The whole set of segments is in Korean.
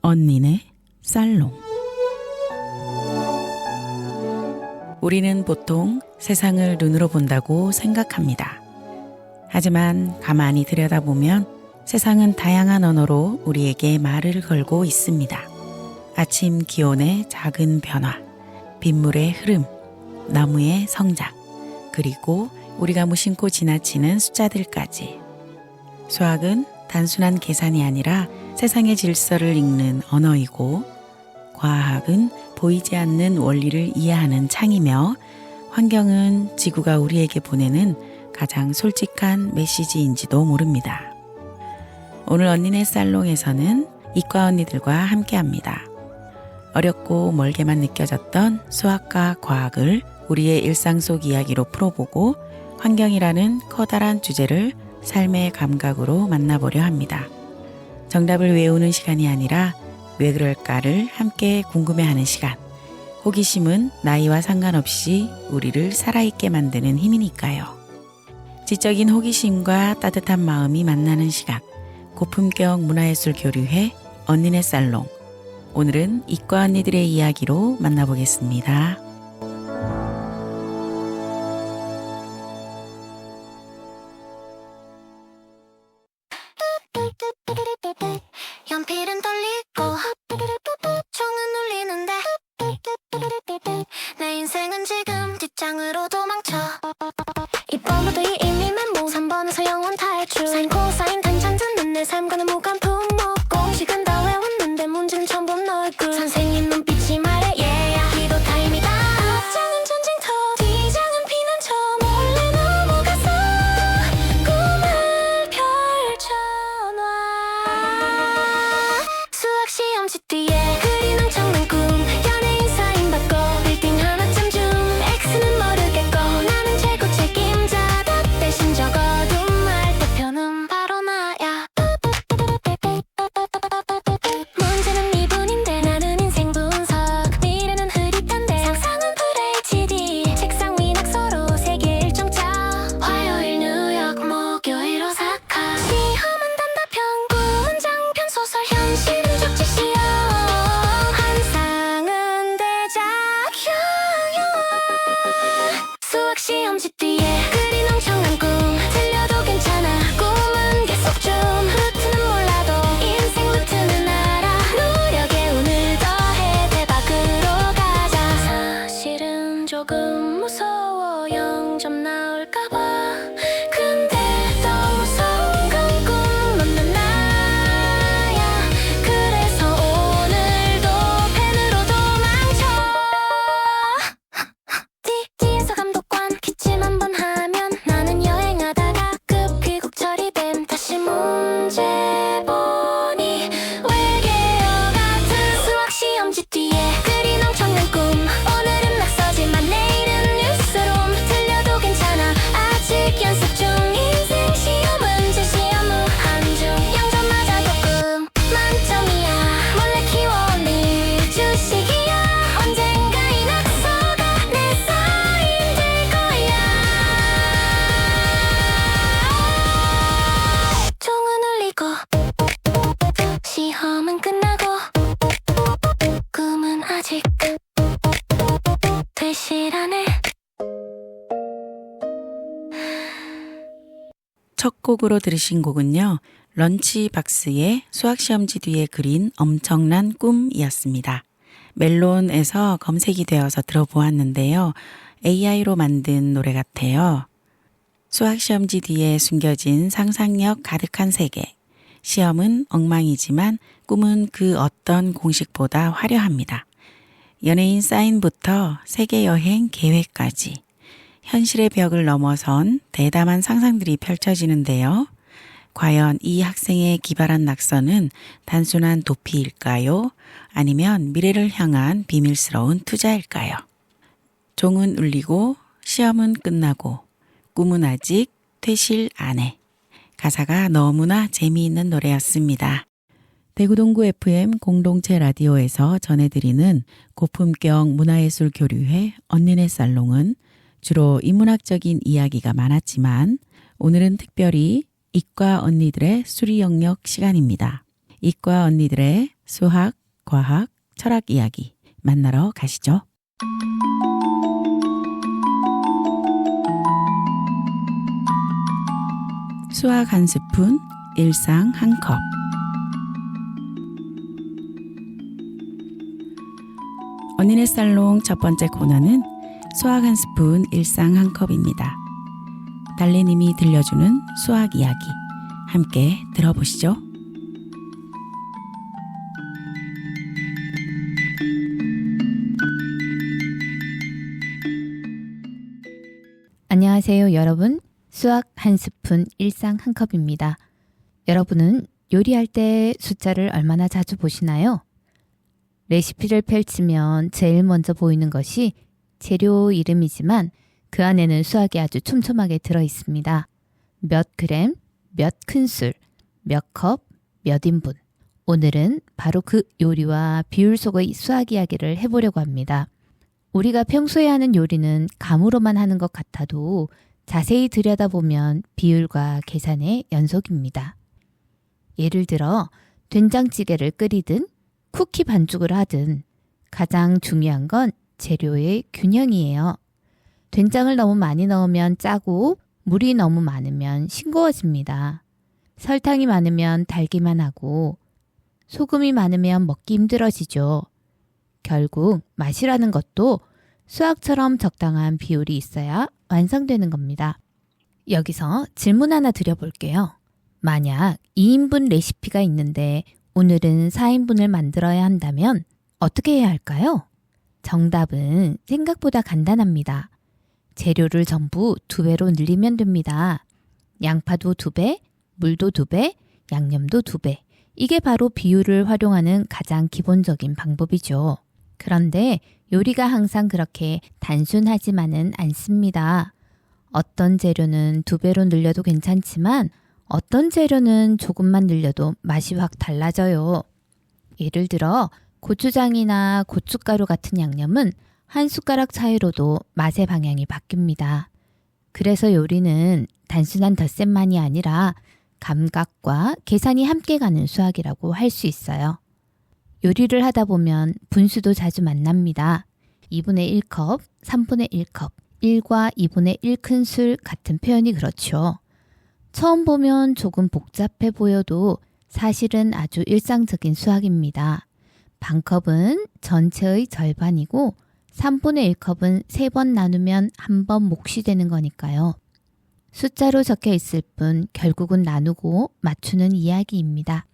언니네 살롱. 우리는 보통 세상을 눈으로 본다고 생각합니다. 하지만 가만히 들여다보면 세상은 다양한 언어로 우리에게 말을 걸고 있습니다. 아침 기온의 작은 변화, 빗물의 흐름, 나무의 성장, 그리고 우리가 무심코 지나치는 숫자들까지. 수학은 단순한 계산이 아니라 세상의 질서를 읽는 언어이고, 과학은 보이지 않는 원리를 이해하는 창이며, 환경은 지구가 우리에게 보내는 가장 솔직한 메시지인지도 모릅니다. 오늘 언니네 살롱에서는 이과 언니들과 함께합니다. 어렵고 멀게만 느껴졌던 수학과 과학을 우리의 일상 속 이야기로 풀어보고, 환경이라는 커다란 주제를 삶의 감각으로 만나보려 합니다. 정답을 외우는 시간이 아니라 왜 그럴까를 함께 궁금해하는 시간. 호기심은 나이와 상관없이 우리를 살아있게 만드는 힘이니까요. 지적인 호기심과 따뜻한 마음이 만나는 시간. 고품격 문화예술 교류회 언니네 살롱. 오늘은 이과 언니들의 이야기로 만나보겠습니다. 연필은 떨리고 총은 울리는데 내 인생은 지금 뒷장으로 도망쳐. 이번 모두 이 이미만 모 3번에서 영원 탈출. 사인 코사인 탄젠 듣는 내 삶과는 무관 품목. 공식은 다 외웠는데 문제는 처음 본 얼굴. 선생님 눈빛이 말해 yeah 기도 타임이다. 앞장은 전쟁터 뒤장은 피난처. 몰래 넘어가서 꿈을 펼쳐놔. 수학 시험지 뒤에 그린 엄청난 꿈. 연예인 사인 받고 빌딩 하나쯤 줌. X는 모르겠고 나는 최고 책임자다. 대신 적어둔 말대표는 바로 나야. 문제는 미분인데 나는 인생 분석. 미래는 흐릿한데 상상은 FHD. 책상 위 낙서로 세계 일정짜. 화요일 뉴욕 목요일 오사카. 시험은 단답형 군장편 소설. 현실은 쪽지시험. 환상은 대작형. 수학 시험지 뒤에 그린 엄청난 꿈. 틀려도 괜찮아 꿈은 계속 줌. 루트는 몰라도 인생 루트는 알아. 노력에 운을 더해 대박으로 가자. 사실은 조금 무서워 0점 나올까봐. 근데 더 무서운 건 꿈 없는 나야. 그래서 오늘도 펜으로 도망쳐. 뒤에서 감독관 기침 한 번 하면 나는 여행하다가 급귀국 처리됨. 다시 문제 보니 외계어 같은 수학 시험지 뒤에 그린 엄청난 꿈. 오늘은 낙서지만 내일은 뉴스룸. 틀려도 괜찮아 아직 연습 중. 인생 시험은 제 시험 후 한중. 0점 맞아도 꿈 만점이야. 몰래 키워온 주식이야. 언젠가 이 낙서가 내 사인 될 거야. 총은 울리고 시험은 끝나고 꿈은 아직 되실 않네. 첫 곡으로 들으신 곡은요, 런치박스의 수학시험지 뒤에 그린 엄청난 꿈이었습니다. 멜론에서 검색이 되어서 들어보았는데요. AI로 만든 노래 같아요. 수학시험지 뒤에 숨겨진 상상력 가득한 세계. 시험은 엉망이지만 꿈은 그 어떤 공식보다 화려합니다. 연예인 사인부터 세계여행 계획까지. 현실의 벽을 넘어선 대담한 상상들이 펼쳐지는데요. 과연 이 학생의 기발한 낙서는 단순한 도피일까요? 아니면 미래를 향한 비밀스러운 투자일까요? 종은 울리고 시험은 끝나고 꿈은 아직 퇴실 안 해. 가사가 너무나 재미있는 노래였습니다. 대구동구 FM 공동체 라디오에서 전해드리는 고품격 문화예술 교류회 언니네 살롱은 주로 인문학적인 이야기가 많았지만 오늘은 특별히 이과 언니들의 수리 영역 시간입니다. 이과 언니들의 수학, 과학, 철학 이야기 만나러 가시죠. 수학 한 스푼, 일상 한 컵. 언니네 살롱 첫 번째 코너는 수학 한 스푼, 일상 한 컵입니다. 달래님이 들려주는 수학 이야기 함께 들어보시죠. 안녕하세요, 여러분. 수학 한 스푼, 일상 한 컵입니다. 여러분은 요리할 때 숫자를 얼마나 자주 보시나요? 레시피를 펼치면 제일 먼저 보이는 것이 재료 이름이지만 그 안에는 수학이 아주 촘촘하게 들어 있습니다. 몇 그램, 몇 큰술, 몇 컵, 몇 인분. 오늘은 바로 그 요리와 비율 속의 수학 이야기를 해보려고 합니다. 우리가 평소에 하는 요리는 감으로만 하는 것 같아도 자세히 들여다보면 비율과 계산의 연속입니다. 예를 들어 된장찌개를 끓이든 쿠키 반죽을 하든 가장 중요한 건 재료의 균형이에요. 된장을 너무 많이 넣으면 짜고 물이 너무 많으면 싱거워집니다. 설탕이 많으면 달기만 하고 소금이 많으면 먹기 힘들어지죠. 결국 맛이라는 것도 수학처럼 적당한 비율이 있어야 완성되는 겁니다. 여기서 질문 하나 드려볼게요. 만약 2인분 레시피가 있는데 오늘은 4인분을 만들어야 한다면 어떻게 해야 할까요? 정답은 생각보다 간단합니다. 재료를 전부 2배로 늘리면 됩니다. 양파도 2배, 물도 2배, 양념도 2배. 이게 바로 비율을 활용하는 가장 기본적인 방법이죠. 그런데 요리가 항상 그렇게 단순하지만은 않습니다. 어떤 재료는 2배로 늘려도 괜찮지만 어떤 재료는 조금만 늘려도 맛이 확 달라져요. 예를 들어 고추장이나 고춧가루 같은 양념은 한 숟가락 차이로도 맛의 방향이 바뀝니다. 그래서 요리는 단순한 덧셈만이 아니라 감각과 계산이 함께 가는 수학이라고 할 수 있어요. 요리를 하다 보면 분수도 자주 만납니다. 2분의 1컵, 3분의 1컵, 1과 2분의 1 큰술 같은 표현이 그렇죠. 처음 보면 조금 복잡해 보여도 사실은 아주 일상적인 수학입니다. 반컵은 전체의 절반이고 3분의 1컵은 3번 나누면 한 번 몫이 되는 거니까요. 숫자로 적혀 있을 뿐 결국은 나누고 맞추는 이야기입니다.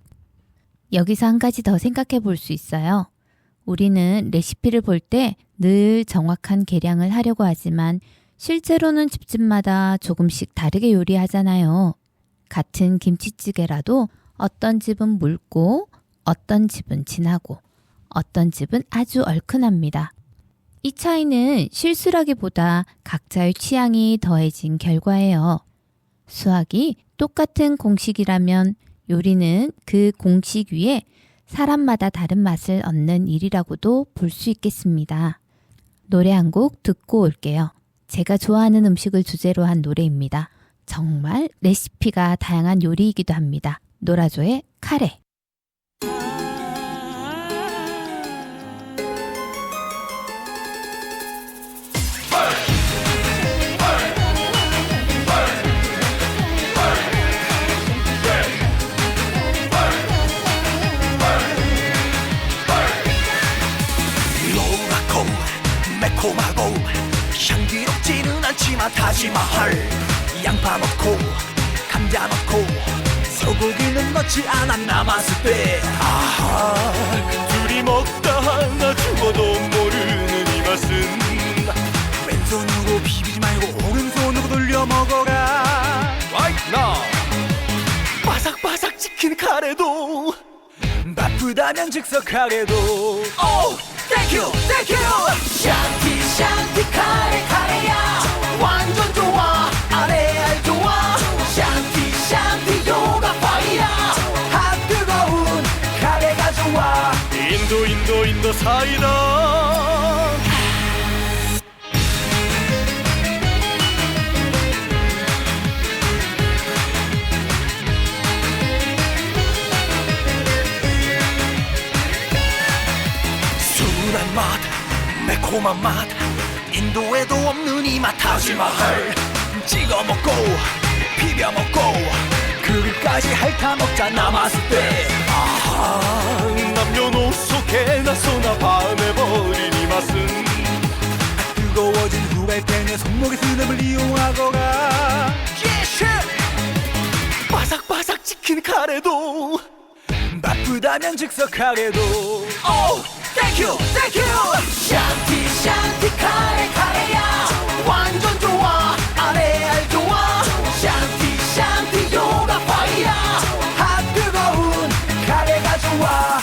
여기서 한 가지 더 생각해 볼 수 있어요. 우리는 레시피를 볼 때 늘 정확한 계량을 하려고 하지만 실제로는 집집마다 조금씩 다르게 요리하잖아요. 같은 김치찌개라도 어떤 집은 묽고 어떤 집은 진하고 어떤 집은 아주 얼큰합니다. 이 차이는 실수라기보다 각자의 취향이 더해진 결과예요. 수학이 똑같은 공식이라면 요리는 그 공식 위에 사람마다 다른 맛을 얻는 일이라고도 볼 수 있겠습니다. 노래 한 곡 듣고 올게요. 제가 좋아하는 음식을 주제로 한 노래입니다. 정말 레시피가 다양한 요리이기도 합니다. 노라조의 카레. 매콤하고 향기롭지는 않지만 타지마할 양파 넣고 감자 넣고 소고기는 넣지 않아 남았을 때 아하 둘이 먹다 하나 죽어도 모르는 이 맛은 왼손으로 비비지 말고 오른손으로 돌려 먹어라 Right now 바삭바삭 치킨 카레도 바쁘다면 즉석 카레도 Oh thank you thank you 샨티 샨티 카레 카레야 완전 좋아 아레알 좋아 샨티 샨티 요가 파이야 핫 뜨거운 카레가 좋아 인도 사이다 매콤한 맛 인도에도 없는 이 맛 타지마할 찍어 먹고 비벼 먹고 그릇까지 핥아 먹자 남았을 때 아하 남녀노소 개나 소나 반해버린 이 맛은 뜨거워진 후라이팬에 손목에 스냅을 이용하거라 바삭바삭 치킨 카레도 바쁘다면 즉석 카레도 Oh, thank you, thank you 샨티 샨티 카레 카레야 완전 좋아 아레알 좋아 샨티 샨티 요가 파이야 핫 뜨거운 카레가 좋아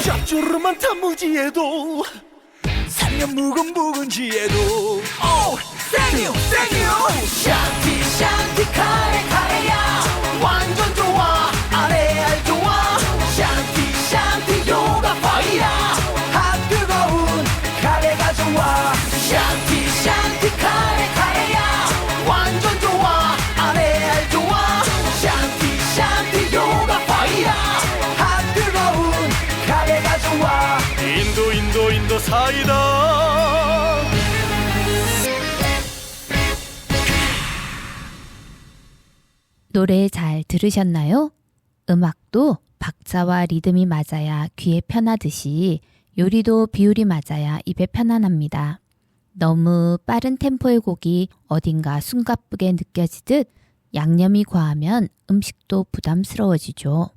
짭조름한 단무지에도 살면 묵은묵은지에도 Oh, thank you, thank you 샨티 샨티 카레 카레야 완전 좋아 아레알 좋아 샨티 샨티 요가 파이야 핫 뜨거운 카레가 좋아 샨티 샨티 카레 카레야 완전 좋아 아레알 좋아 샨티 샨티 요가 파이야 핫 뜨거운 카레가 좋아 인도 사이다 노래 잘 들으셨나요? 음악도 박자와 리듬이 맞아야 귀에 편하듯이 요리도 비율이 맞아야 입에 편안합니다. 너무 빠른 템포의 곡이 어딘가 숨가쁘게 느껴지듯 양념이 과하면 음식도 부담스러워지죠.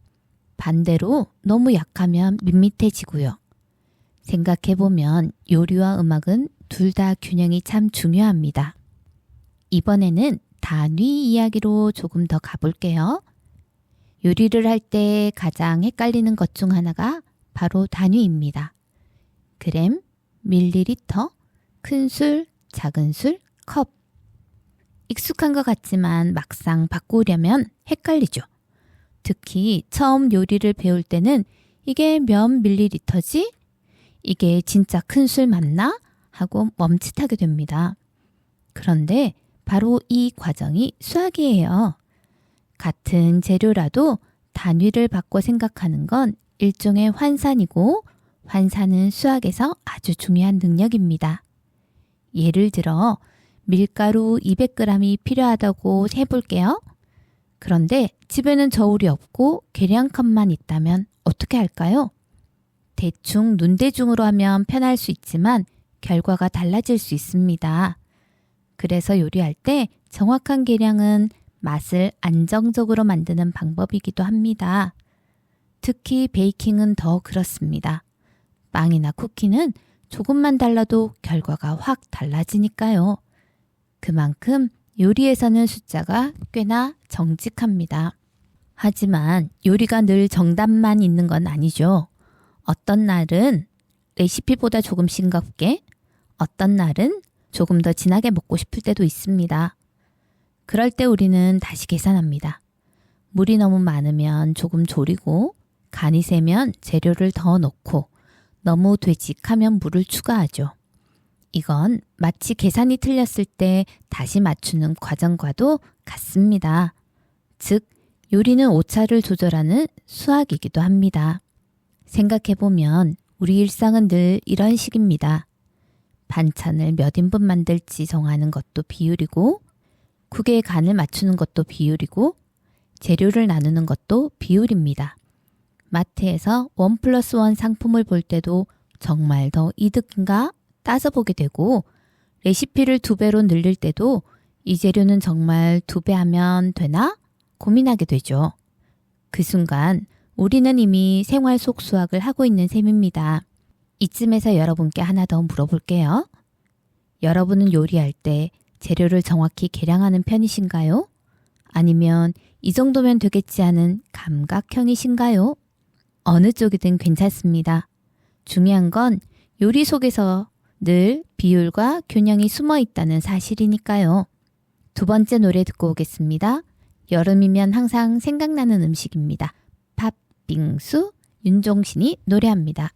반대로 너무 약하면 밋밋해지고요. 생각해보면 요리와 음악은 둘 다 균형이 참 중요합니다. 이번에는 단위 이야기로 조금 더 가볼게요. 요리를 할 때 가장 헷갈리는 것 중 하나가 바로 단위입니다. 그램, 밀리리터, 큰 술, 작은 술, 컵. 익숙한 것 같지만 막상 바꾸려면 헷갈리죠. 특히 처음 요리를 배울 때는 이게 몇 밀리리터지? 이게 진짜 큰 술 맞나? 하고 멈칫하게 됩니다. 그런데 바로 이 과정이 수학이에요. 같은 재료라도 단위를 바꿔 생각하는 건 일종의 환산이고 환산은 수학에서 아주 중요한 능력입니다. 예를 들어 밀가루 200g이 필요하다고 해볼게요. 그런데 집에는 저울이 없고 계량컵만 있다면 어떻게 할까요? 대충 눈대중으로 하면 편할 수 있지만 결과가 달라질 수 있습니다. 그래서 요리할 때 정확한 계량은 맛을 안정적으로 만드는 방법이기도 합니다. 특히 베이킹은 더 그렇습니다. 빵이나 쿠키는 조금만 달라도 결과가 확 달라지니까요. 그만큼 요리에서는 숫자가 꽤나 정직합니다. 하지만 요리가 늘 정답만 있는 건 아니죠. 어떤 날은 레시피보다 조금 싱겁게, 어떤 날은 조금 더 진하게 먹고 싶을 때도 있습니다. 그럴 때 우리는 다시 계산합니다. 물이 너무 많으면 조금 졸이고, 간이 세면 재료를 더 넣고, 너무 되직하면 물을 추가하죠. 이건 마치 계산이 틀렸을 때 다시 맞추는 과정과도 같습니다. 즉, 요리는 오차를 조절하는 수학이기도 합니다. 생각해보면 우리 일상은 늘 이런 식입니다. 반찬을 몇 인분 만들지 정하는 것도 비율이고, 국의 간을 맞추는 것도 비율이고, 재료를 나누는 것도 비율입니다. 마트에서 1+1 상품을 볼 때도 정말 더 이득인가 따져보게 되고, 레시피를 2배로 늘릴 때도 이 재료는 정말 2배 하면 되나? 고민하게 되죠. 그 순간 우리는 이미 생활 속 수학을 하고 있는 셈입니다. 이쯤에서 여러분께 하나 더 물어볼게요. 여러분은 요리할 때 재료를 정확히 계량하는 편이신가요? 아니면 이 정도면 되겠지 하는 감각형이신가요? 어느 쪽이든 괜찮습니다. 중요한 건 요리 속에서 늘 비율과 균형이 숨어 있다는 사실이니까요. 두 번째 노래 듣고 오겠습니다. 여름이면 항상 생각나는 음식입니다. 팥빙수, 윤종신이 노래합니다.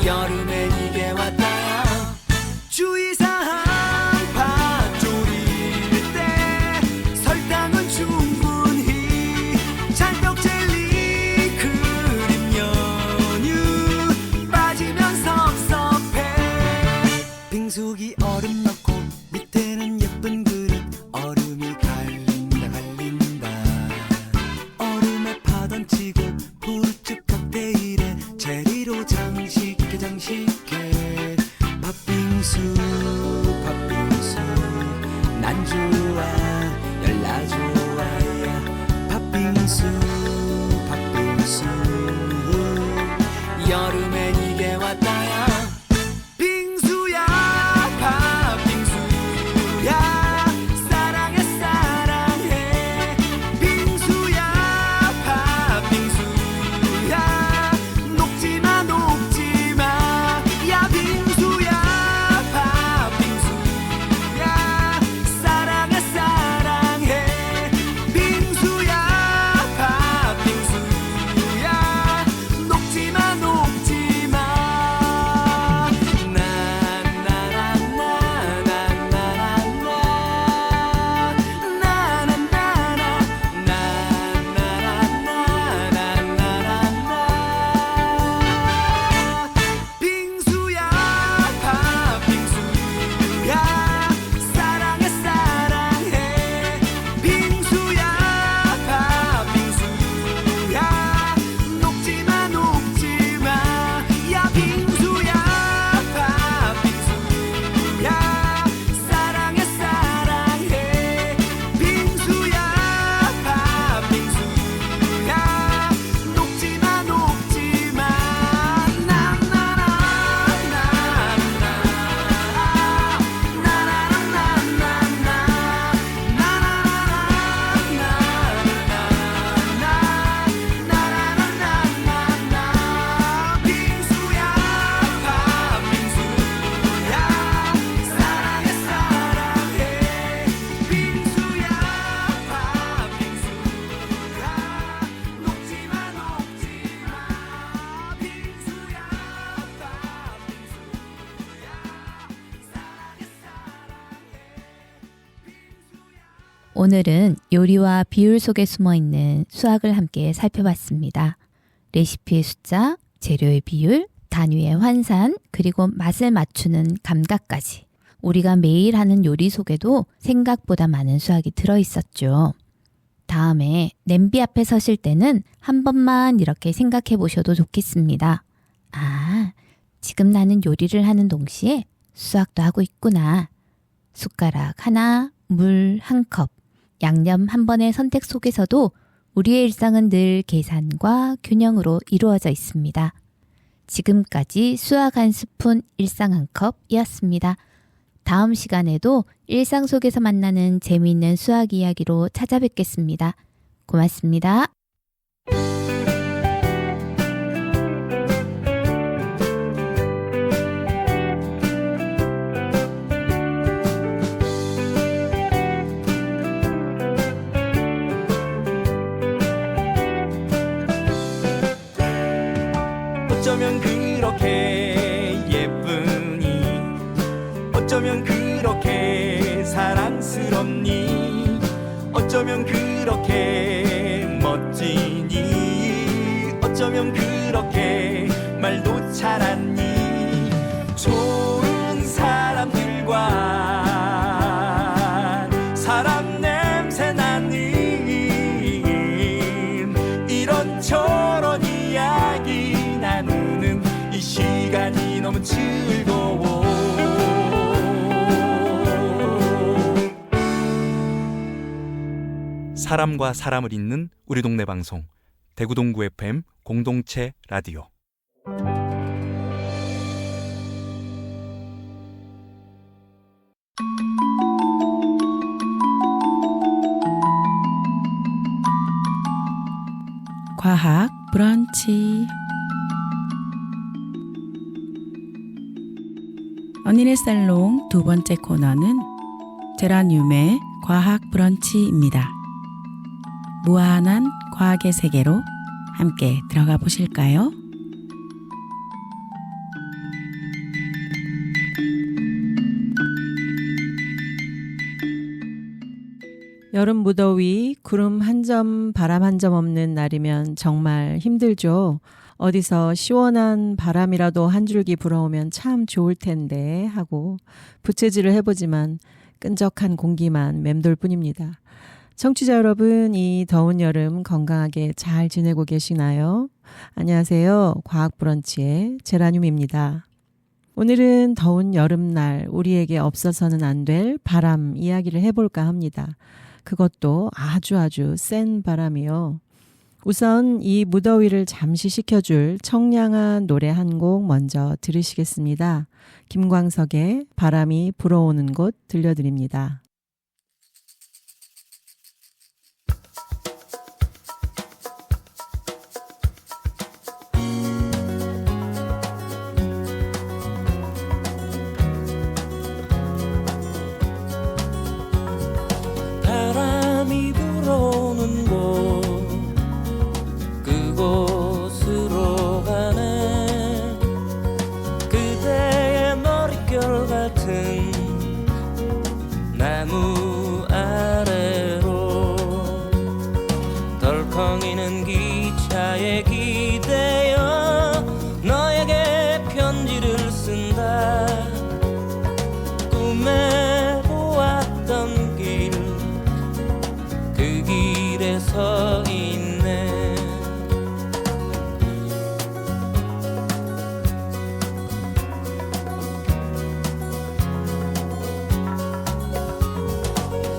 여름엔 이게 왔다. 주의사항 밥 졸일 때 설탕은 충분히, 찰떡 젤리 크림 연유 빠지면 섭섭해. 빙수기 얼음 넣고 밑에는 예쁜 그릇, 얼음이 갈린다 얼음에 파 던지고 푸르츠 칵테일에 제리로 장식해 팥빙수 난 좋아 열나 좋아. 팥빙수 여름엔 이게 왔다야. 빙수야 팥빙수야 사랑해 빙수야 팥빙수야 녹지마 야 빙수야 팥빙수야 사랑해 빙수야 팥빙수야 녹지마 빙수야 팥빙수야 사랑해 빙수야 팥빙수야 녹지마 야 빙수야 팥빙수야 사랑해 빙수야 팥빙수야 녹지마 오늘은 요리와 비율 속에 숨어있는 수학을 함께 살펴봤습니다. 레시피의 숫자, 재료의 비율, 단위의 환산, 그리고 맛을 맞추는 감각까지. 우리가 매일 하는 요리 속에도 생각보다 많은 수학이 들어있었죠. 다음에 냄비 앞에 서실 때는 한 번만 이렇게 생각해 보셔도 좋겠습니다. 아, 지금 나는 요리를 하는 동시에 수학도 하고 있구나. 숟가락 하나, 물 한 컵, 양념 한 번의 선택 속에서도 우리의 일상은 늘 계산과 균형으로 이루어져 있습니다. 지금까지 수학 한 스푼, 일상 한 컵이었습니다. 다음 시간에도 일상 속에서 만나는 재미있는 수학 이야기로 찾아뵙겠습니다. 고맙습니다. 어쩌면 그렇게 예쁘니, 어쩌면 그렇게 사랑스럽니, 어쩌면 그렇게 멋지니, 어쩌면 그렇게 말도 잘하니. 좋은 사람들과 사람 냄새 나는 이런저런 이야기 나누는 이 시간이 너무 즐거워. 사람과 사람을 잇는 우리 동네 방송 대구동구 FM 공동체 라디오. 과학 브런치. 언니네 살롱 두 번째 코너는 제라늄의 과학 브런치입니다. 무한한 과학의 세계로 함께 들어가 보실까요? 여름 무더위, 구름 한 점, 바람 한 점 없는 날이면 정말 힘들죠. 어디서 시원한 바람이라도 한 줄기 불어오면 참 좋을 텐데 하고 부채질을 해보지만 끈적한 공기만 맴돌 뿐입니다. 청취자 여러분, 이 더운 여름 건강하게 잘 지내고 계시나요? 안녕하세요. 과학브런치의 제라늄입니다. 오늘은 더운 여름날 우리에게 없어서는 안 될 바람 이야기를 해볼까 합니다. 그것도 아주 센 바람이요. 우선 이 무더위를 잠시 식혀줄 청량한 노래 한 곡 먼저 들으시겠습니다. 김광석의 바람이 불어오는 곳 들려드립니다. 바람이 불어오는 곳 그곳으로 가네. 그대의 머릿결 같은 나무 아래로 덜컹이는 기차에 기대어 너에게 편지를 쓴다. 꿈에 보았던 길, 그 길에 서 있네.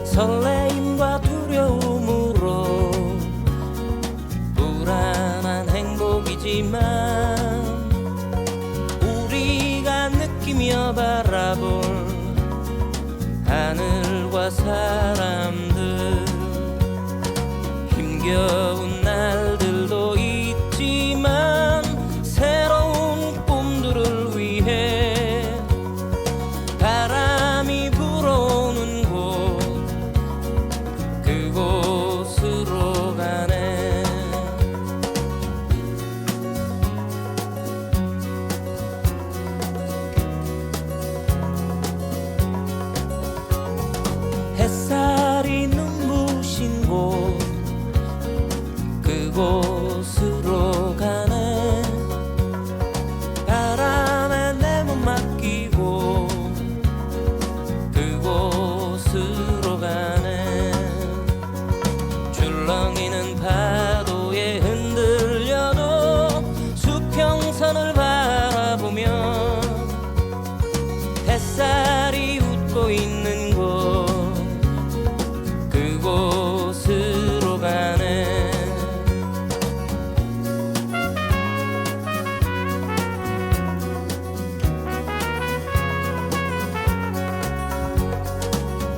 설레임과 두려움으로 불안한 행복이지만 우리가 느끼며 바라볼 하늘과 사람들, 힘겨운 날들도 있지만 새로운 꿈들을 위해 바람이 불어오는 곳 그곳으로 가네. 햇살이 눈부신 곳 그곳으로 가네. 바람에 내 몸 맡기고 그곳으로 가네. 줄렁이는 파도에 흔들려도 수평선을 바라보며 햇살이 웃고 있는 곳 그곳으로 가네.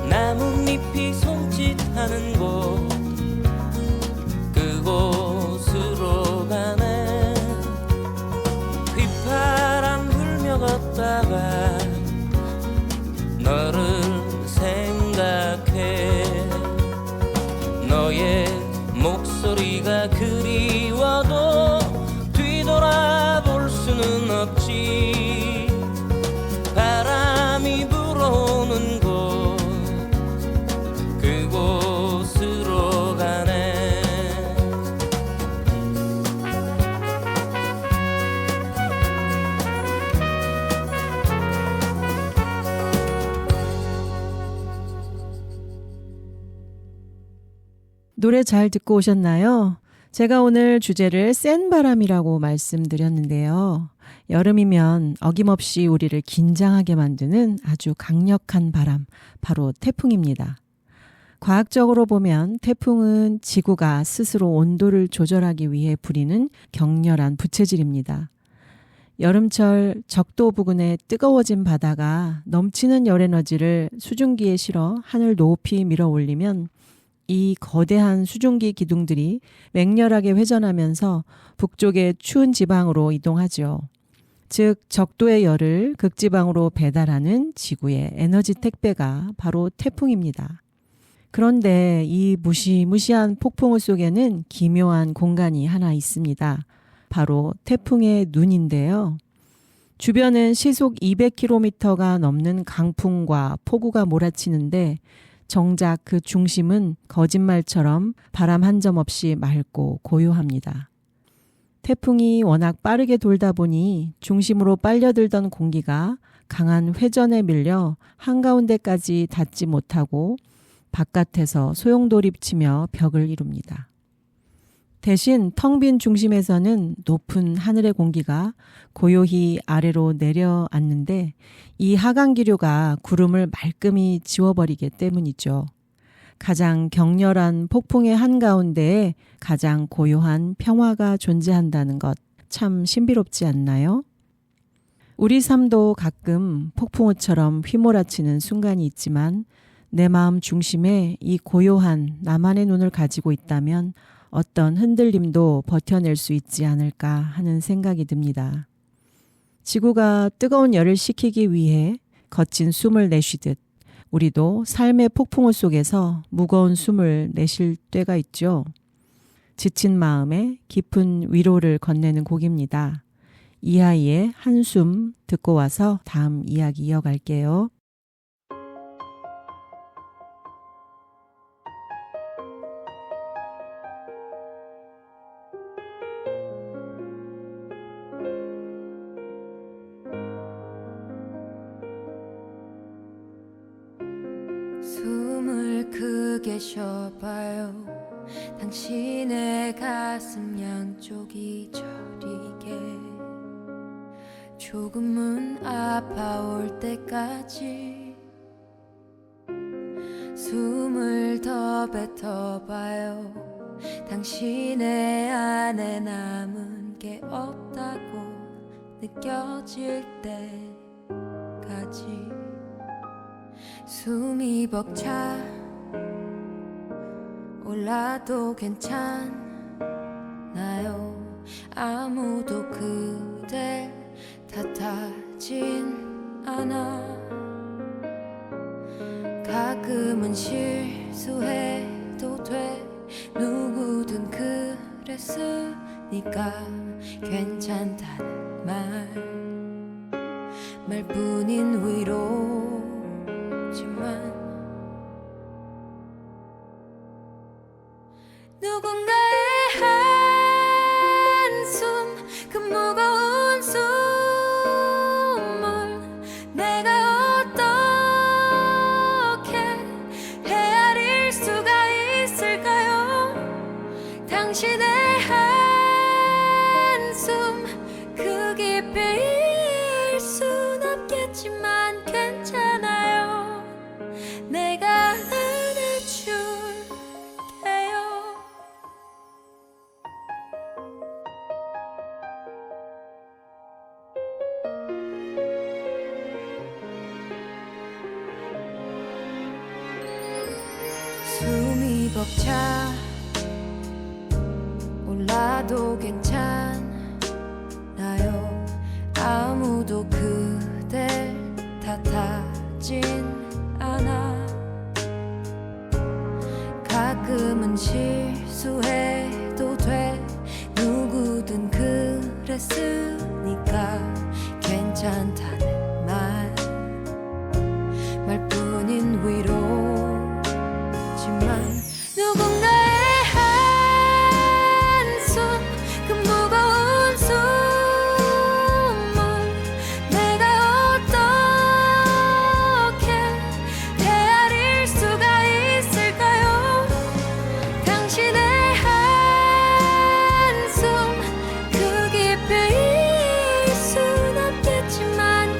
나뭇잎이 손짓하는 곳 그곳으로 가네. 휘파람 불며 걷다가 너를 생각해. 너의 목소리가 그리워도 뒤돌아볼 수는 없지. 바람이 불어오는 곳 그곳으로 가네. 노래 잘 듣고 오셨나요? 제가 오늘 주제를 센 바람이라고 말씀드렸는데요. 여름이면 어김없이 우리를 긴장하게 만드는 아주 강력한 바람, 바로 태풍입니다. 과학적으로 보면 태풍은 지구가 스스로 온도를 조절하기 위해 부리는 격렬한 부채질입니다. 여름철 적도 부근의 뜨거워진 바다가 넘치는 열에너지를 수증기에 실어 하늘 높이 밀어 올리면 이 거대한 수증기 기둥들이 맹렬하게 회전하면서 북쪽의 추운 지방으로 이동하죠. 즉 적도의 열을 극지방으로 배달하는 지구의 에너지 택배가 바로 태풍입니다. 그런데 이 무시무시한 폭풍우 속에는 기묘한 공간이 하나 있습니다. 바로 태풍의 눈인데요. 주변은 시속 200km가 넘는 강풍과 폭우가 몰아치는데 정작 그 중심은 거짓말처럼 바람 한 점 없이 맑고 고요합니다. 태풍이 워낙 빠르게 돌다 보니 중심으로 빨려들던 공기가 강한 회전에 밀려 한가운데까지 닿지 못하고 바깥에서 소용돌이치며 벽을 이룹니다. 대신 텅 빈 중심에서는 높은 하늘의 공기가 고요히 아래로 내려앉는데 이 하강 기류가 구름을 말끔히 지워버리기 때문이죠. 가장 격렬한 폭풍의 한가운데에 가장 고요한 평화가 존재한다는 것 참 신비롭지 않나요? 우리 삶도 가끔 폭풍우처럼 휘몰아치는 순간이 있지만 내 마음 중심에 이 고요한 나만의 눈을 가지고 있다면 어떤 흔들림도 버텨낼 수 있지 않을까 하는 생각이 듭니다. 지구가 뜨거운 열을 식히기 위해 거친 숨을 내쉬듯 우리도 삶의 폭풍우 속에서 무거운 숨을 내쉴 때가 있죠. 지친 마음에 깊은 위로를 건네는 곡입니다. 이하이의 한숨 듣고 와서 다음 이야기 이어갈게요. 숨을 크게 쉬어봐요. 당신의 가슴 양쪽이 저리게 조금은 아파올 때까지 숨을 더 뱉어봐요. 당신의 안에 남은 게 없다고 느껴질 때까지 숨이 벅차 올라도 괜찮나요? 아무도 그댈 탓하진 않아. 가끔은 실수해도 돼. 누구든 그랬으니까 괜찮다는 말뿐인 위로지만 누군가의 한숨 그 무거운 숨을 내가 어떻게 헤아릴 수가 있을까요? 당신의 한숨 그 깊이일 순 없겠지만 괜찮아요. 내가 안아줄게요. 숨이 벅차 올라도 괜찮나요? 아무도 그댈 탓하진 않아. 가끔은 실수해도 돼. 누구든 그랬으니까 괜찮다는 말뿐인 위로지만 누군가의 한숨 그 무거운 숨을 내가 어떻게 헤아릴 수가 있을까요? 당신의 한숨 그 깊이일 순 없겠지만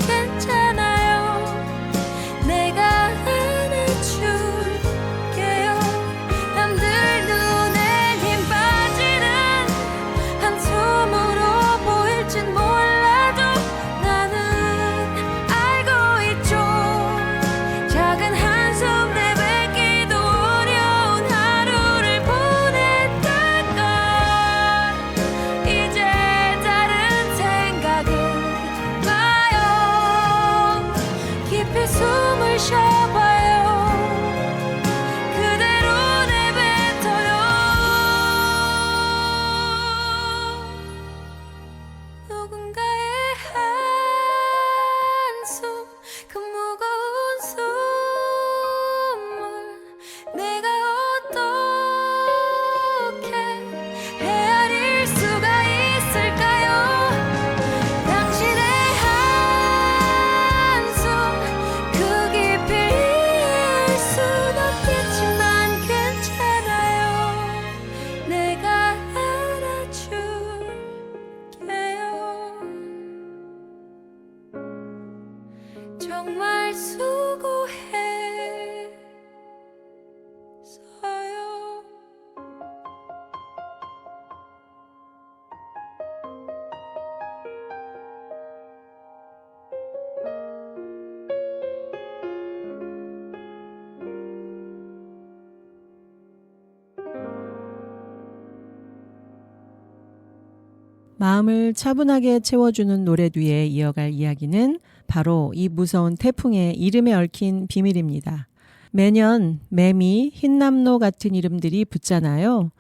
마음을 차분하게 채워주는 노래 뒤에 이어갈 이야기는 바로 이 무서운 태풍의 이름에 얽힌 비밀입니다. 매년 매미, 흰남노 같은 이름들이 붙잖아요.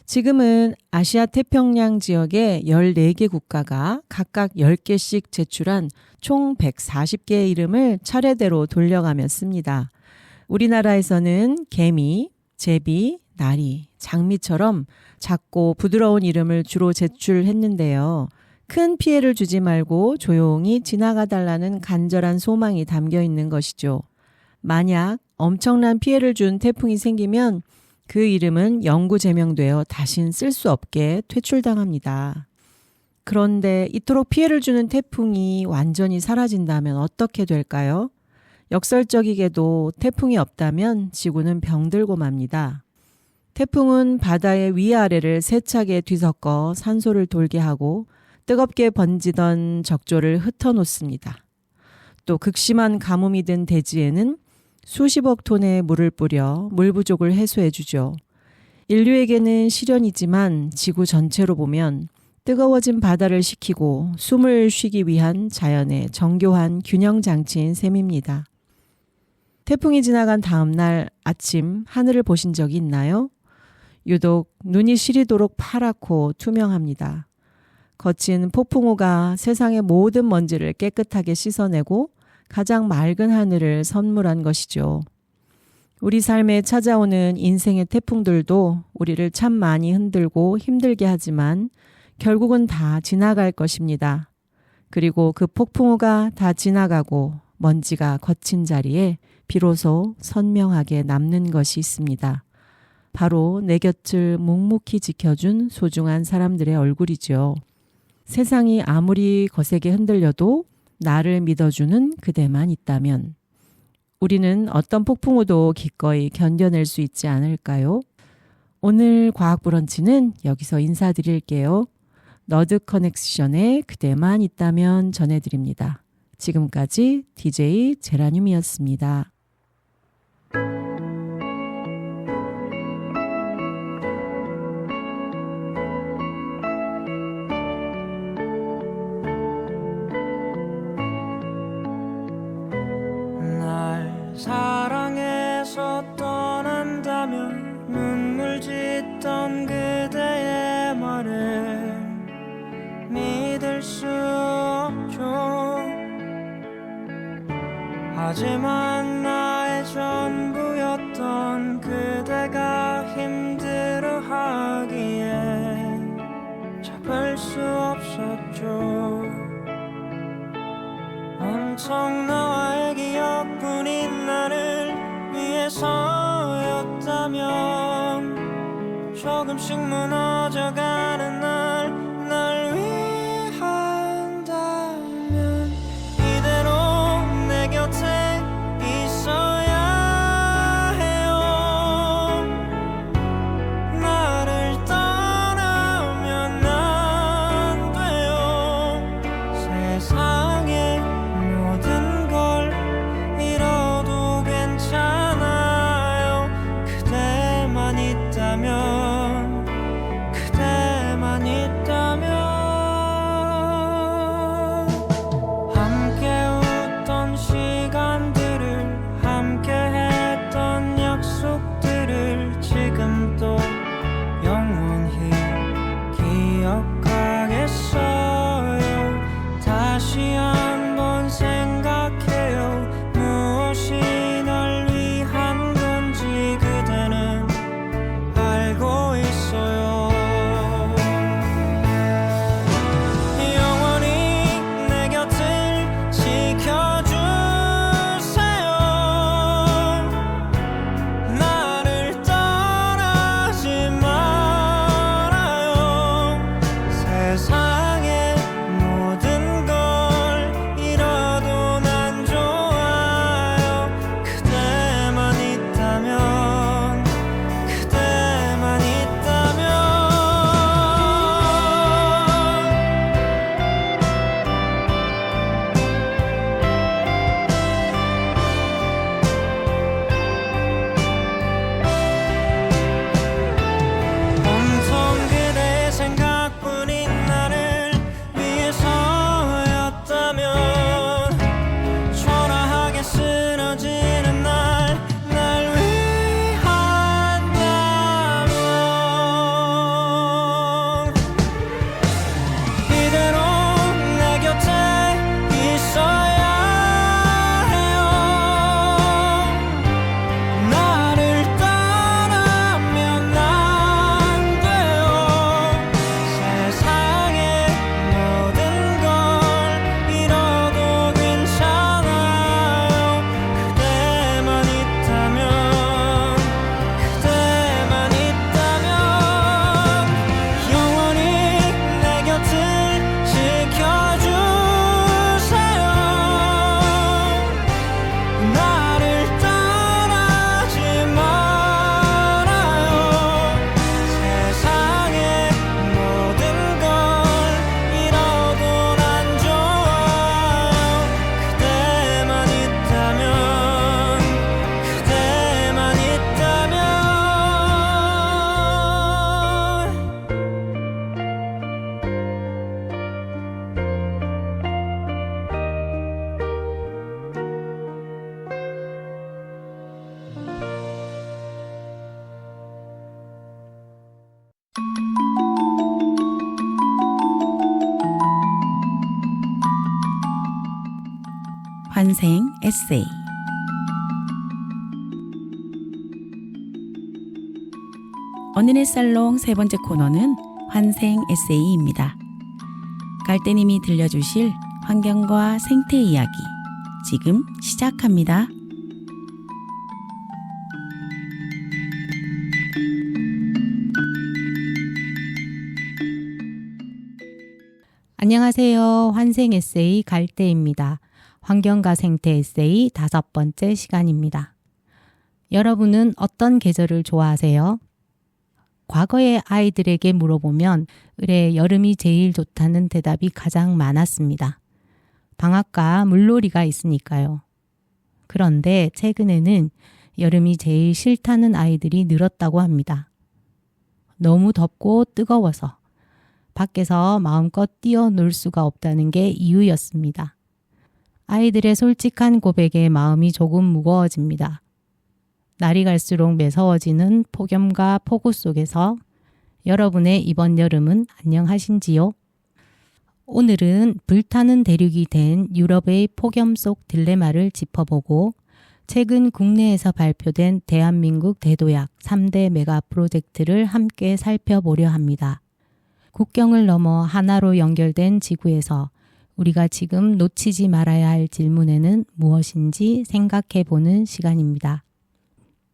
지금은 아시아 태평양 지역의 14개 국가가 각각 10개씩 제출한 총 140개의 이름을 차례대로 돌려가며 씁니다. 우리나라에서는 개미, 제비, 나리, 장미처럼 작고 부드러운 이름을 주로 제출했는데요. 큰 피해를 주지 말고 조용히 지나가달라는 간절한 소망이 담겨 있는 것이죠. 만약 엄청난 피해를 준 태풍이 생기면 그 이름은 영구 제명되어 다신 쓸 수 없게 퇴출당합니다. 그런데 이토록 피해를 주는 태풍이 완전히 사라진다면 어떻게 될까요? 역설적이게도 태풍이 없다면 지구는 병들고 맙니다. 태풍은 바다의 위아래를 세차게 뒤섞어 산소를 돌게 하고 뜨겁게 번지던 적조를 흩어놓습니다. 또 극심한 가뭄이 든 대지에는 수십억 톤의 물을 뿌려 물 부족을 해소해주죠. 인류에게는 시련이지만 지구 전체로 보면 뜨거워진 바다를 식히고 숨을 쉬기 위한 자연의 정교한 균형 장치인 셈입니다. 태풍이 지나간 다음 날 아침 하늘을 보신 적이 있나요? 유독 눈이 시리도록 파랗고 투명합니다. 거친 폭풍우가 세상의 모든 먼지를 깨끗하게 씻어내고 가장 맑은 하늘을 선물한 것이죠. 우리 삶에 찾아오는 인생의 태풍들도 우리를 참 많이 흔들고 힘들게 하지만 결국은 다 지나갈 것입니다. 그리고 그 폭풍우가 다 지나가고 먼지가 거친 자리에 비로소 선명하게 남는 것이 있습니다. 바로 내 곁을 묵묵히 지켜준 소중한 사람들의 얼굴이죠. 세상이 아무리 거세게 흔들려도 나를 믿어주는 그대만 있다면 우리는 어떤 폭풍우도 기꺼이 견뎌낼 수 있지 않을까요? 오늘 과학 브런치는 여기서 인사드릴게요. 너드 커넥션의 그대만 있다면 전해드립니다. 지금까지 DJ 제라늄이었습니다. 날 사랑해서 떠난다면 눈물 짓던 그대의 말을 믿을 수 없죠. 하지만 나의 전부였던 그대가 힘들어하기에 잡을 수 없었죠. 온통 나와의 기억뿐인 나를 위해서였다면 조금씩 무너져가는 날 위한다면 이대로 내 곁에 있어야 해요. 나를 떠나면 안 돼요. 세상에 모든 걸 잃어도 괜찮아요. 그대만 있다면 그대만 환생 에세이. 언니네 살롱 세 번째 코너는 환생 에세이입니다. 갈대님이 들려주실 환경과 생태 이야기 지금 시작합니다. 안녕하세요. 환생 에세이 갈대입니다. 환경과 생태 에세이 5번째 시간입니다. 여러분은 어떤 계절을 좋아하세요? 과거의 아이들에게 물어보면 올해 여름이 제일 좋다는 대답이 가장 많았습니다. 방학과 물놀이가 있으니까요. 그런데 최근에는 여름이 제일 싫다는 아이들이 늘었다고 합니다. 너무 덥고 뜨거워서 밖에서 마음껏 뛰어놀 수가 없다는 게 이유였습니다. 아이들의 솔직한 고백에 마음이 조금 무거워집니다. 날이 갈수록 매서워지는 폭염과 폭우 속에서 여러분의 이번 여름은 안녕하신지요? 오늘은 불타는 대륙이 된 유럽의 폭염 속 딜레마를 짚어보고 최근 국내에서 발표된 대한민국 대도약 3대 메가 프로젝트를 함께 살펴보려 합니다. 국경을 넘어 하나로 연결된 지구에서 우리가 지금 놓치지 말아야 할 질문에는 무엇인지 생각해보는 시간입니다.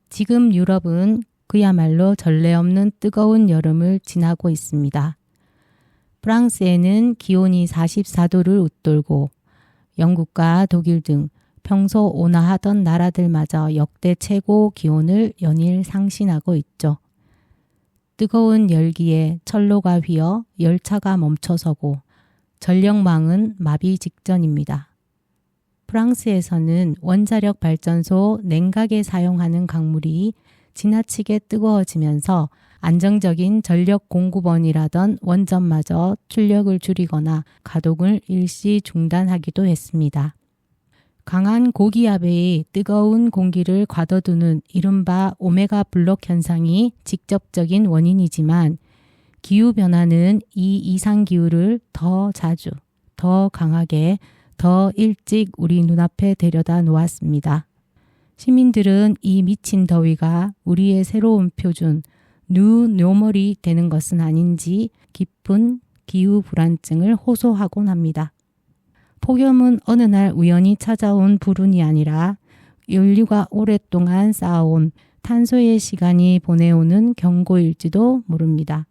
지금 유럽은 그야말로 전례 없는 뜨거운 여름을 지나고 있습니다. 프랑스에는 기온이 44도를 웃돌고 영국과 독일 등 평소 온화하던 나라들마저 역대 최고 기온을 연일 상신하고 있죠. 뜨거운 열기에 철로가 휘어 열차가 멈춰서고 전력망은 마비 직전입니다. 프랑스에서는 원자력 발전소 냉각에 사용하는 강물이 지나치게 뜨거워지면서 안정적인 전력 공급원이라던 원전마저 출력을 줄이거나 가동을 일시 중단하기도 했습니다. 강한 고기압의 뜨거운 공기를 가둬두는 이른바 오메가 블록 현상이 직접적인 원인이지만 기후변화는 이 이상기후를 더 자주, 더 강하게, 더 일찍 우리 눈앞에 데려다 놓았습니다. 시민들은 이 미친 더위가 우리의 새로운 표준, 뉴노멀이 되는 것은 아닌지 깊은 기후 불안증을 호소하곤 합니다. 폭염은 어느 날 우연히 찾아온 불운이 아니라 인류가 오랫동안 쌓아온 탄소의 시간이 보내오는 경고일지도 모릅니다.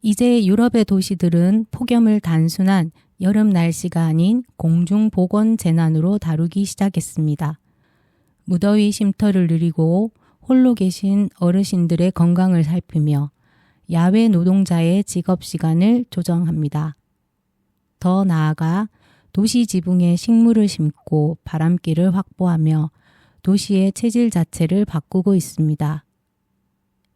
이제 유럽의 도시들은 폭염을 단순한 여름 날씨가 아닌 공중보건 재난으로 다루기 시작했습니다. 무더위 쉼터를 누리고 홀로 계신 어르신들의 건강을 살피며 야외 노동자의 직업 시간을 조정합니다. 더 나아가 도시 지붕에 식물을 심고 바람길을 확보하며 도시의 체질 자체를 바꾸고 있습니다.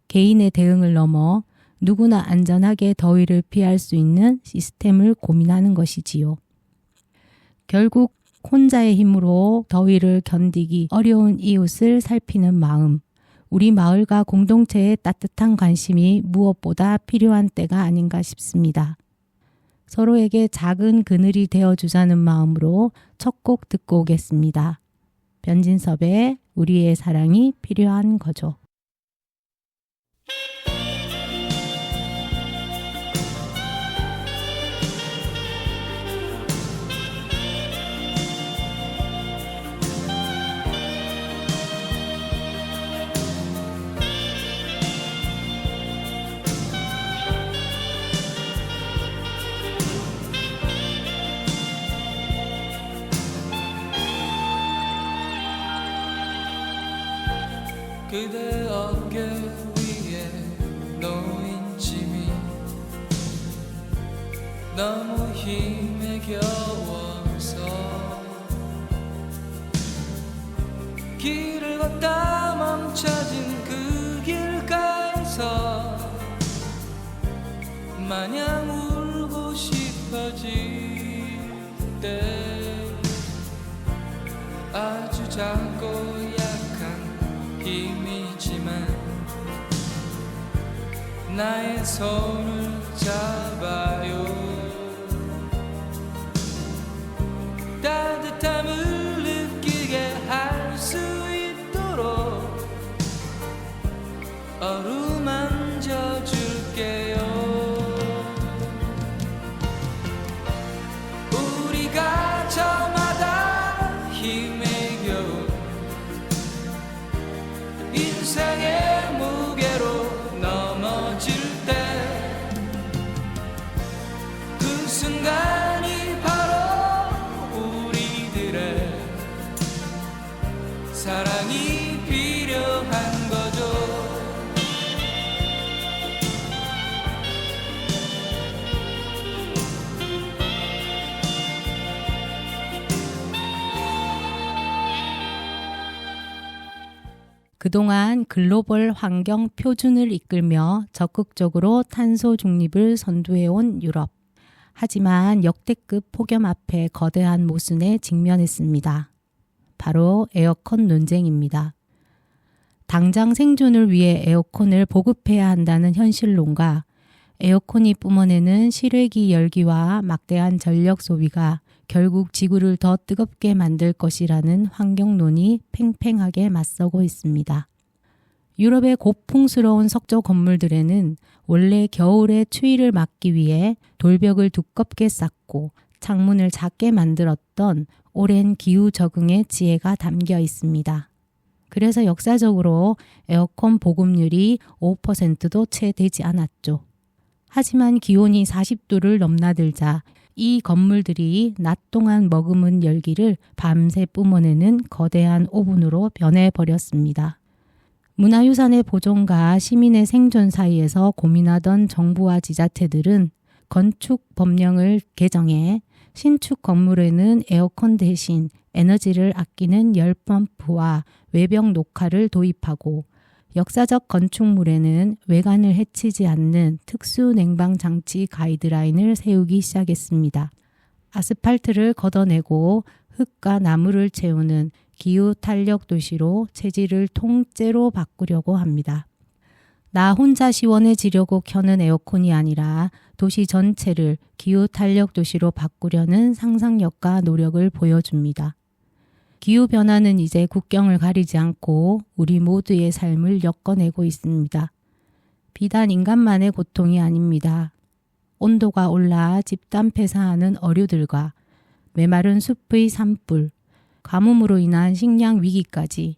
개인의 대응을 넘어 누구나 안전하게 더위를 피할 수 있는 시스템을 고민하는 것이지요. 결국 혼자의 힘으로 더위를 견디기 어려운 이웃을 살피는 마음, 우리 마을과 공동체의 따뜻한 관심이 무엇보다 필요한 때가 아닌가 싶습니다. 서로에게 작은 그늘이 되어주자는 마음으로 첫 곡 듣고 오겠습니다. 변진섭의 우리의 사랑이 필요한 거죠. 그대 어깨 위에 놓인 짐이 너무 힘에 겨워서 길을 걷다 멈춰진 그 길가에서 마냥 울고 싶어질 때 아주 작고 약한 힘이지만 나의 손을 잡아요. 따뜻함을 그동안 글로벌 환경 표준을 이끌며 적극적으로 탄소 중립을 선도해온 유럽. 하지만 역대급 폭염 앞에 거대한 모순에 직면했습니다. 바로 에어컨 논쟁입니다. 당장 생존을 위해 에어컨을 보급해야 한다는 현실론과 에어컨이 뿜어내는 실외기 열기와 막대한 전력 소비가 결국 지구를 더 뜨겁게 만들 것이라는 환경론이 팽팽하게 맞서고 있습니다. 유럽의 고풍스러운 석조 건물들에는 원래 겨울의 추위를 막기 위해 돌벽을 두껍게 쌓고 창문을 작게 만들었던 오랜 기후 적응의 지혜가 담겨 있습니다. 그래서 역사적으로 에어컨 보급률이 5%도 채 되지 않았죠. 하지만 기온이 40도를 넘나들자 이 건물들이 낮 동안 머금은 열기를 밤새 뿜어내는 거대한 오븐으로 변해버렸습니다. 문화유산의 보존과 시민의 생존 사이에서 고민하던 정부와 지자체들은 건축 법령을 개정해 신축 건물에는 에어컨 대신 에너지를 아끼는 열펌프와 외벽 녹화를 도입하고 역사적 건축물에는 외관을 해치지 않는 특수 냉방 장치 가이드라인을 세우기 시작했습니다. 아스팔트를 걷어내고 흙과 나무를 채우는 기후 탄력 도시로 체질을 통째로 바꾸려고 합니다. 나 혼자 시원해지려고 켜는 에어컨이 아니라 도시 전체를 기후 탄력 도시로 바꾸려는 상상력과 노력을 보여줍니다. 기후변화는 이제 국경을 가리지 않고 우리 모두의 삶을 엮어내고 있습니다. 비단 인간만의 고통이 아닙니다. 온도가 올라 집단 폐사하는 어류들과 메마른 숲의 산불, 가뭄으로 인한 식량 위기까지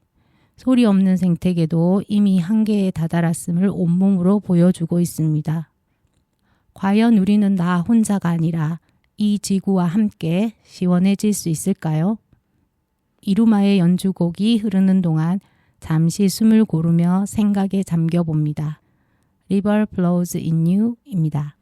소리 없는 생태계도 이미 한계에 다다랐음을 온몸으로 보여주고 있습니다. 과연 우리는 나 혼자가 아니라 이 지구와 함께 시원해질 수 있을까요? 이루마의 연주곡이 흐르는 동안 잠시 숨을 고르며 생각에 잠겨봅니다. River Flows in You입니다.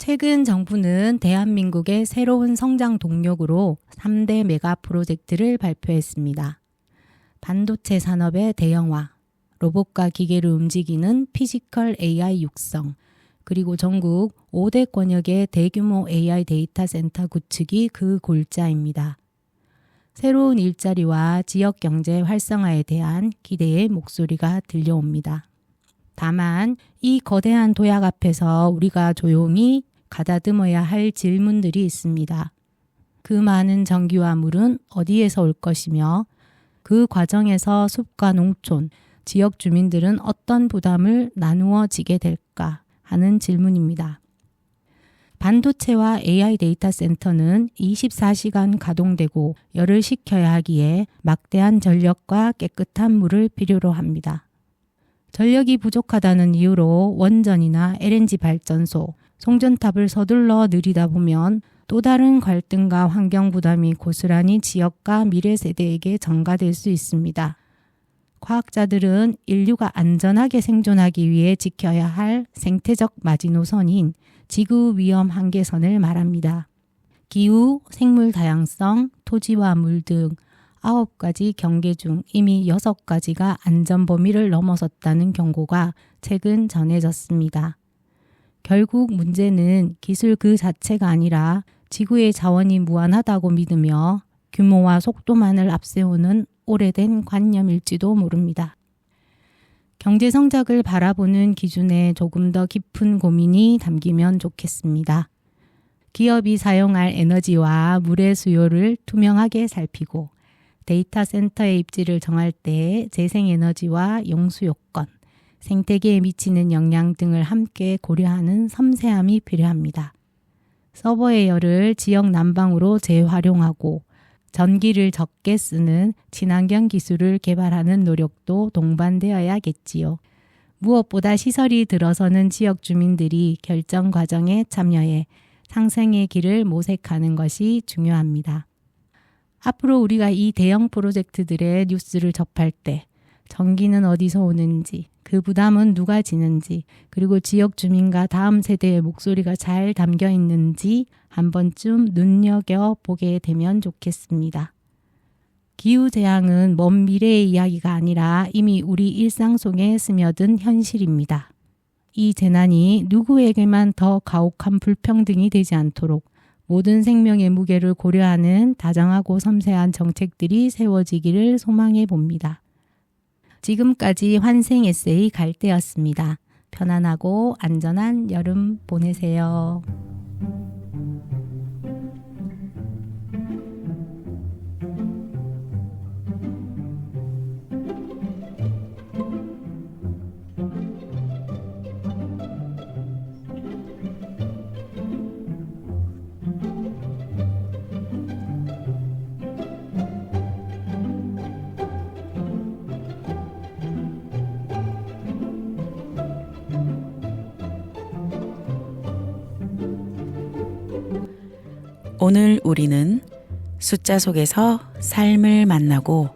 최근 정부는 대한민국의 새로운 성장 동력으로 3대 메가 프로젝트를 발표했습니다. 반도체 산업의 대형화, 로봇과 기계를 움직이는 피지컬 AI 육성, 그리고 전국 5대 권역의 대규모 AI 데이터 센터 구축이 그 골자입니다. 새로운 일자리와 지역 경제 활성화에 대한 기대의 목소리가 들려옵니다. 다만 이 거대한 도약 앞에서 우리가 조용히 가다듬어야 할 질문들이 있습니다. 그 많은 전기와 물은 어디에서 올 것이며 그 과정에서 숲과 농촌, 지역 주민들은 어떤 부담을 나누어지게 될까 하는 질문입니다. 반도체와 AI 데이터 센터는 24시간 가동되고 열을 식혀야 하기에 막대한 전력과 깨끗한 물을 필요로 합니다. 전력이 부족하다는 이유로 원전이나 LNG 발전소, 송전탑을 서둘러 늘리다 보면 또 다른 갈등과 환경 부담이 고스란히 지역과 미래 세대에게 전가될 수 있습니다. 과학자들은 인류가 안전하게 생존하기 위해 지켜야 할 생태적 마지노선인 지구 위험 한계선을 말합니다. 기후, 생물 다양성, 토지와 물 등 9가지 경계 중 이미 6가지가 안전 범위를 넘어섰다는 경고가 최근 전해졌습니다. 결국 문제는 기술 그 자체가 아니라 지구의 자원이 무한하다고 믿으며 규모와 속도만을 앞세우는 오래된 관념일지도 모릅니다. 경제 성장을 바라보는 기준에 조금 더 깊은 고민이 담기면 좋겠습니다. 기업이 사용할 에너지와 물의 수요를 투명하게 살피고 데이터 센터의 입지를 정할 때 재생에너지와 용수 요건, 생태계에 미치는 영향 등을 함께 고려하는 섬세함이 필요합니다. 서버의 열을 지역 난방으로 재활용하고 전기를 적게 쓰는 친환경 기술을 개발하는 노력도 동반되어야겠지요. 무엇보다 시설이 들어서는 지역 주민들이 결정 과정에 참여해 상생의 길을 모색하는 것이 중요합니다. 앞으로 우리가 이 대형 프로젝트들의 뉴스를 접할 때 전기는 어디서 오는지, 그 부담은 누가 지는지, 그리고 지역 주민과 다음 세대의 목소리가 잘 담겨 있는지 한 번쯤 눈여겨보게 되면 좋겠습니다. 기후재앙은 먼 미래의 이야기가 아니라 이미 우리 일상 속에 스며든 현실입니다. 이 재난이 누구에게만 더 가혹한 불평등이 되지 않도록 모든 생명의 무게를 고려하는 다정하고 섬세한 정책들이 세워지기를 소망해 봅니다. 지금까지 환생 에세이 갈대였습니다. 편안하고 안전한 여름 보내세요. 오늘 우리는 숫자 속에서 삶을 만나고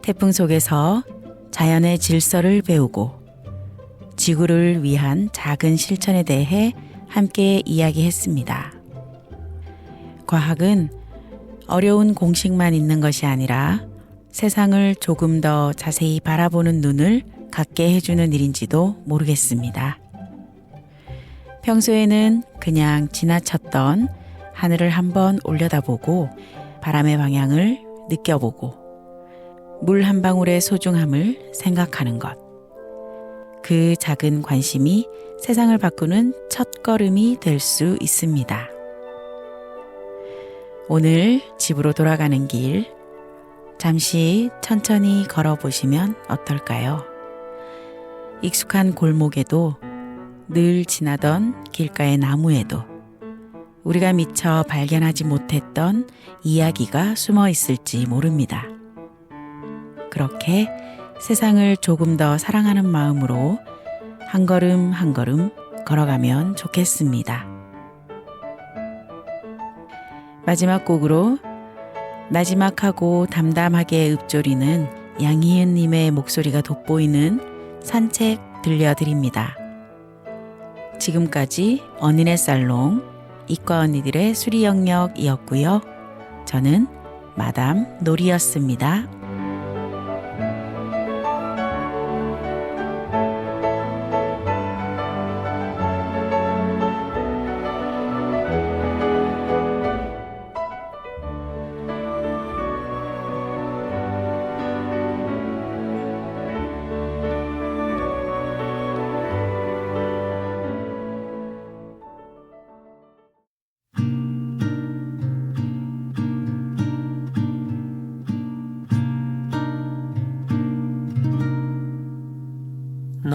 태풍 속에서 자연의 질서를 배우고 지구를 위한 작은 실천에 대해 함께 이야기했습니다. 과학은 어려운 공식만 있는 것이 아니라 세상을 조금 더 자세히 바라보는 눈을 갖게 해주는 일인지도 모르겠습니다. 평소에는 그냥 지나쳤던 하늘을 한번 올려다보고 바람의 방향을 느껴보고 물 한 방울의 소중함을 생각하는 것. 그 작은 관심이 세상을 바꾸는 첫걸음이 될 수 있습니다. 오늘 집으로 돌아가는 길, 잠시 천천히 걸어보시면 어떨까요? 익숙한 골목에도 늘 지나던 길가의 나무에도 우리가 미처 발견하지 못했던 이야기가 숨어 있을지 모릅니다. 그렇게 세상을 조금 더 사랑하는 마음으로 한 걸음 한 걸음 걸어가면 좋겠습니다. 마지막 곡으로 나지막하고 담담하게 읍조리는 양희은님의 목소리가 돋보이는 산책 들려드립니다. 지금까지 언니네 살롱 이과 언니들의 수리 영역이었고요. 저는 마담 놀이였습니다.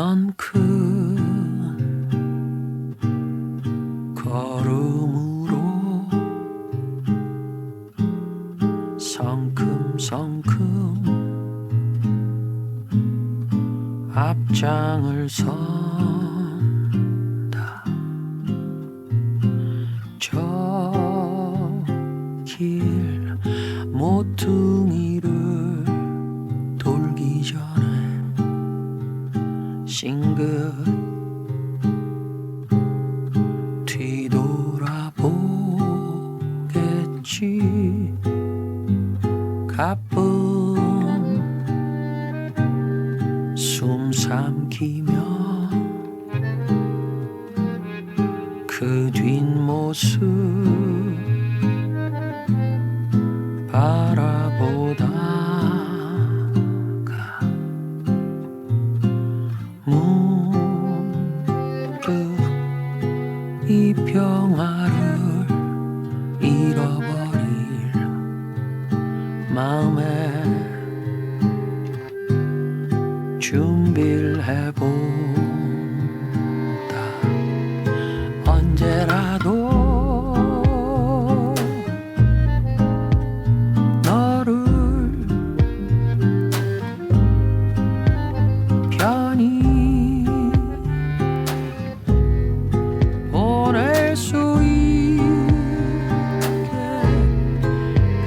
넌 큰 걸음으로 성큼성큼 앞장을 선다. 저 길 모퉁이를 돌기 전에 싱긋 뒤돌아보겠지. 가끔 숨 삼키며 그 뒷모습 바라보다가 문득 이 평화를 잃어버릴 마음에 준비를 해본다. 언제라도 너를 편히 보낼 수 있게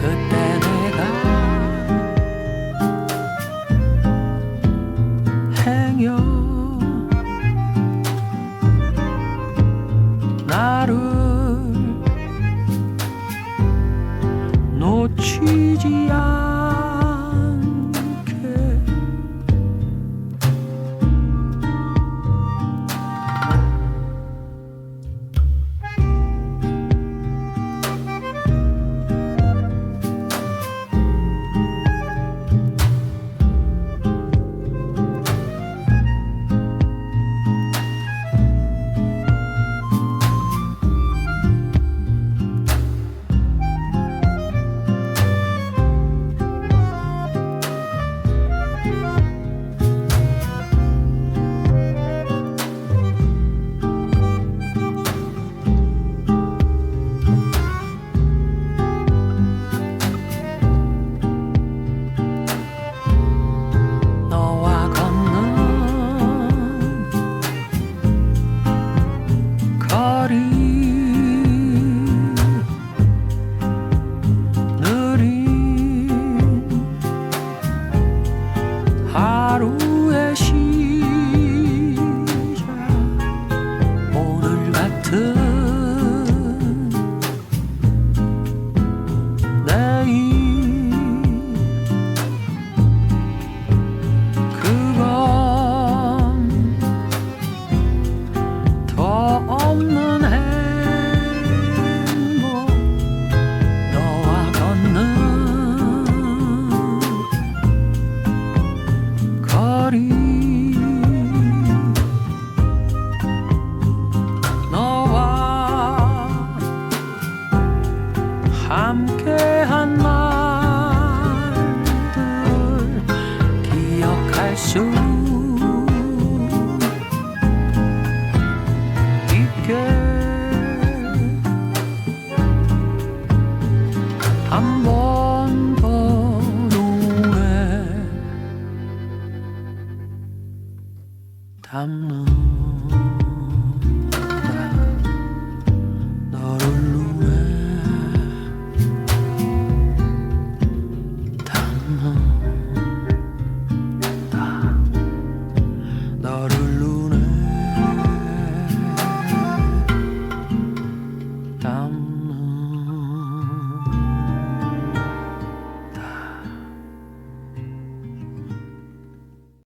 그때 내가 행여 나를 놓치지 않게. 너와 걷는 거리 느린 하루의 시작. 오늘 같은 내일 그건 더 없는 행복. 너와 걷는 거리 너와 함께한 말들 기억할 수 있게. 한 번 더 눈에 담는